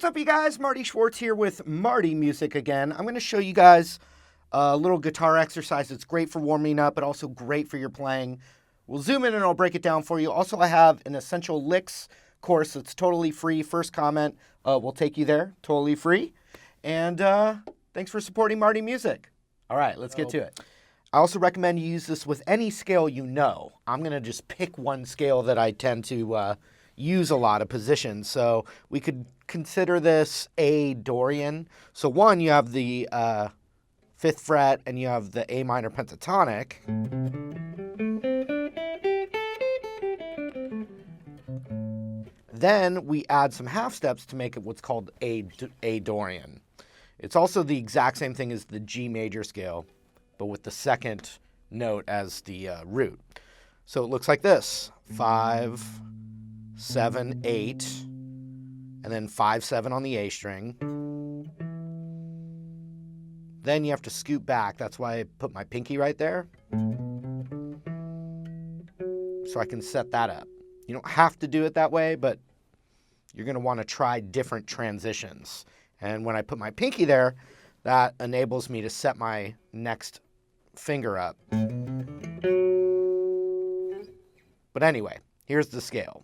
What's up, you guys? Marty Schwartz here with Marty Music again. I'm going to show you guys a little guitar exercise that's great for warming up, but also great for your playing. We'll zoom in and I'll break it down for you. Also, I have an Essential Licks course that's totally free. First comment will take you there, totally free. And thanks for supporting Marty Music. All right, let's get to it. I also recommend you use this with any scale you know. I'm going to just pick one scale that I tend to use a lot of positions. So we could consider this a Dorian. So one, you have the 5th fret and you have the A minor pentatonic. Then we add some half steps to make it what's called a Dorian. It's also the exact same thing as the G major scale, but with the second note as the root. So it looks like this: 5, 7, 8, and then 5, 7 on the A string. Then you have to scoot back. That's why I put my pinky right there, so I can set that up. You don't have to do it that way, but you're going to want to try different transitions. And when I put my pinky there, that enables me to set my next finger up. But anyway, here's the scale.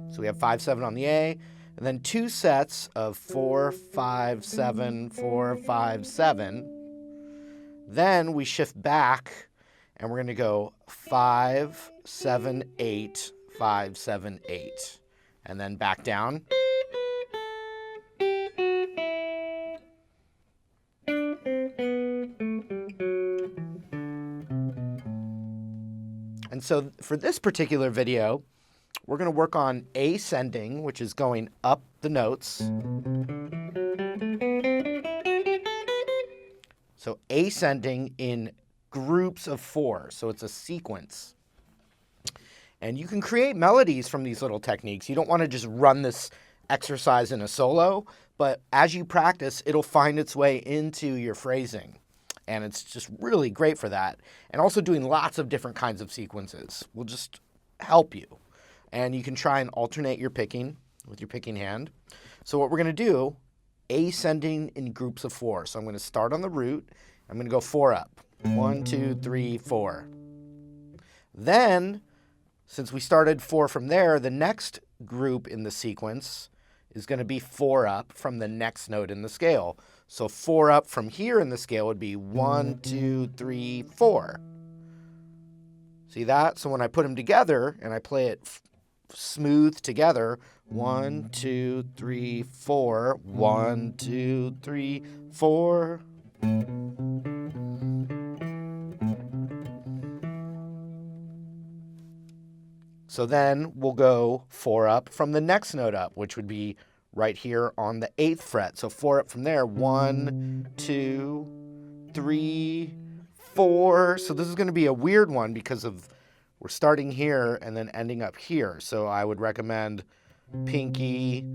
So we have 5, 7 on the A, and then 2 sets of 4, 5, 7, 4, 5, 7. Then we shift back, and we're going to go 5, 7, 8, 5, 7, 8. And then back down. And so for this particular video, we're going to work on ascending, which is going up the notes. So ascending in groups of 4, so it's a sequence. And you can create melodies from these little techniques. You don't want to just run this exercise in a solo, but as you practice, it'll find its way into your phrasing. And it's just really great for that. And also doing lots of different kinds of sequences will just help you. And you can try and alternate your picking with your picking hand. So what we're going to do, ascending in groups of 4. So I'm going to start on the root. I'm going to go 4 up. 1, 2, 3, 4. Then, since we started 4 from there, the next group in the sequence is going to be 4 up from the next note in the scale. So 4 up from here in the scale would be 1, 2, 3, 4. See that? So when I put them together and I play it smooth together, 1, 2, 3, 4, 1, 2, 3, 4. So then we'll go 4 up from the next note up, which would be right here on the 8th fret. So 4 up from there, 1, 2, 3, 4. So this is going to be a weird one because we're starting here and then ending up here. So I would recommend pinky,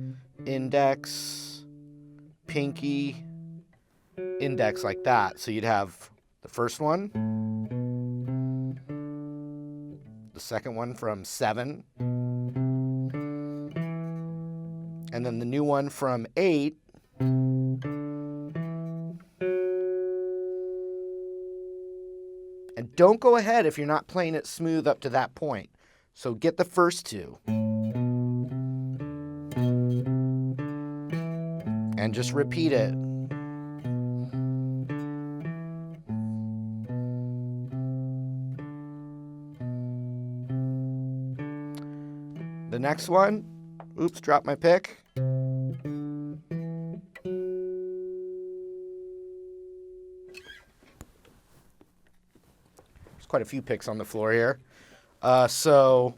index, pinky, index, like that. So you'd have the first one, the second one from 7, and then the new one from 8, and don't go ahead if you're not playing it smooth up to that point. So get the first 2 and just repeat it. The next one, oops, dropped my pick. There's quite a few picks on the floor here. So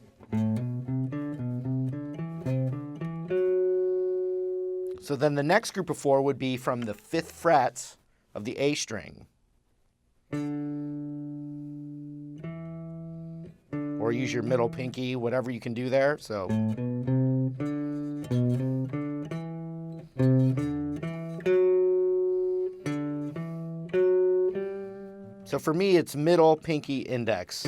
then the next group of 4 would be from the 5th fret of the A string. Or use your middle pinky, whatever you can do there. So for me, it's middle, pinky, index.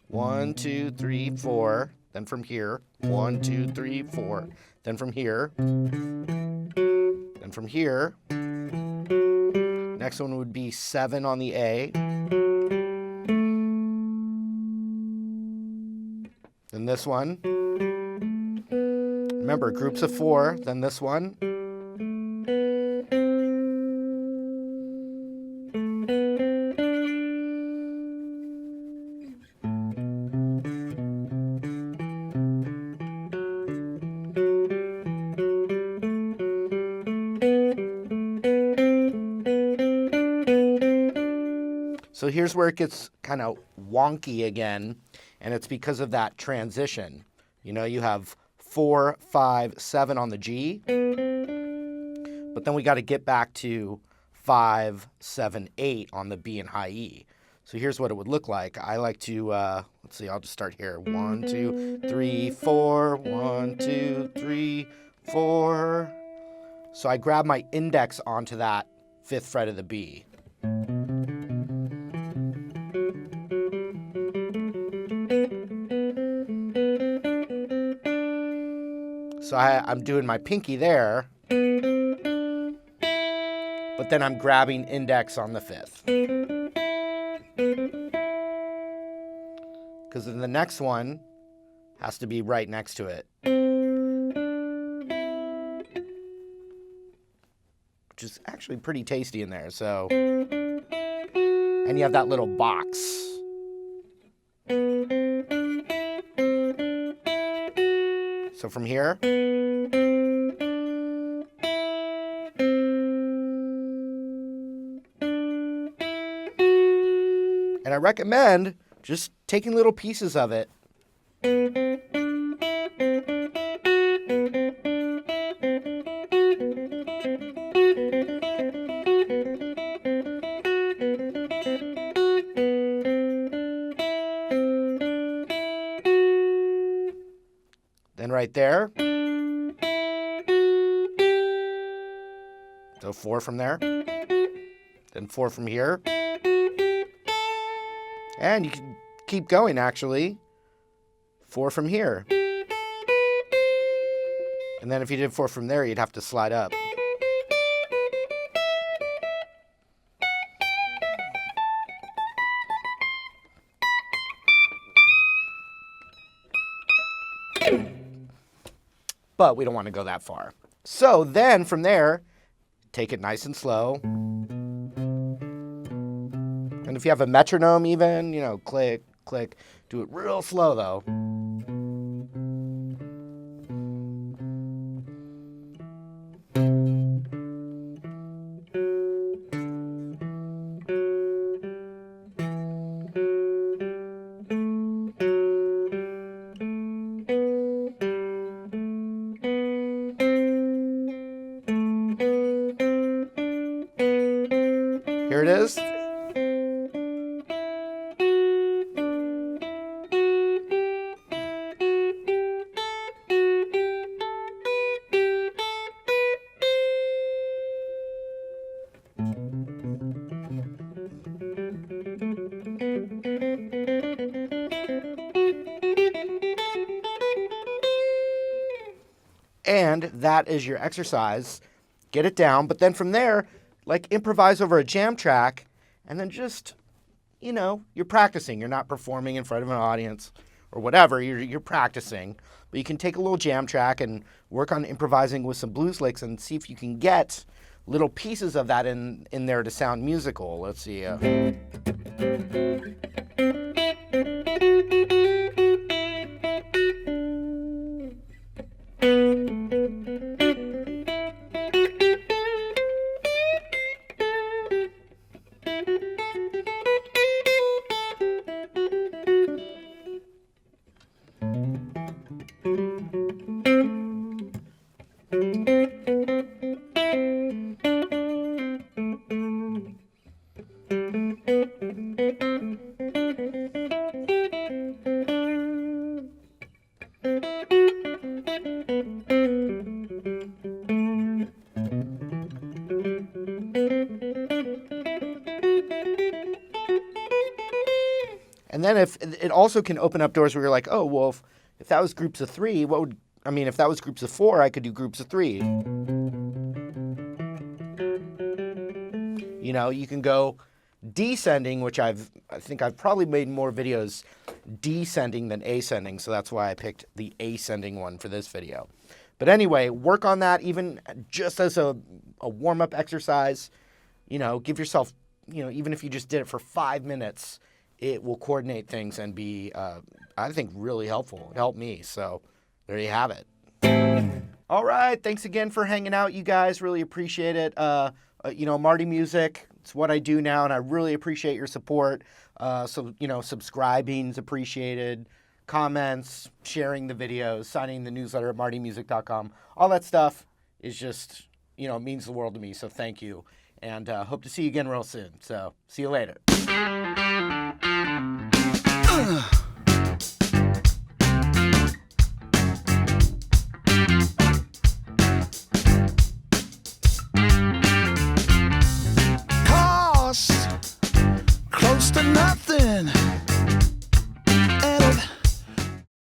1, 1, 2, 3, 4. Then from here, 1, 2, 3, 4. Then from here. Then from here. Next one would be 7 on the A. Then this one. Remember, groups of 4. Then this one. So here's where it gets kind of wonky again, and it's because of that transition. You know, you have 4, 5, 7 on the G, but then we got to get back to 5, 7, 8 on the B and high E. So here's what it would look like. I like to, let's see, I'll just start here. 1, 2, 3, 4, 1, 2, 3, 4. So I grab my index onto that 5th fret of the B. So I'm doing my pinky there, but then I'm grabbing index on the 5th. Because then the next one has to be right next to it, which is actually pretty tasty in there. So, and you have that little box. So from here, and I recommend just taking little pieces of it. Then right there. So 4 from there. Then 4 from here. And you can keep going, actually. 4 from here. And then if you did 4 from there, you'd have to slide up. But we don't want to go that far. So then from there, take it nice and slow. And if you have a metronome even, you know, click, click. Do it real slow though. Here it is. And that is your exercise. Get it down, but then from there, like improvise over a jam track, and then just, you know, you're practicing. You're not performing in front of an audience or whatever. You're practicing. But you can take a little jam track and work on improvising with some blues licks and see if you can get little pieces of that in there to sound musical. Let's see. And then if it also can open up doors where you're like, oh, well, if that was groups of 3, if that was groups of 4, I could do groups of 3. You know, you can go descending, which I think I've probably made more videos descending than ascending, so that's why I picked the ascending one for this video. But anyway, work on that even just as a warm-up exercise. You know, give yourself, you know, even if you just did it for 5 minutes, it will coordinate things and be, I think, really helpful. It helped me, so there you have it. All right, thanks again for hanging out, you guys. Really appreciate it. You know, Marty Music, it's what I do now, and I really appreciate your support. So, you know, subscribing's appreciated, comments, sharing the videos, signing the newsletter at martymusic.com. All that stuff is just, you know, it means the world to me, so thank you. And hope to see you again real soon. So, see you later. Cost close to nothing.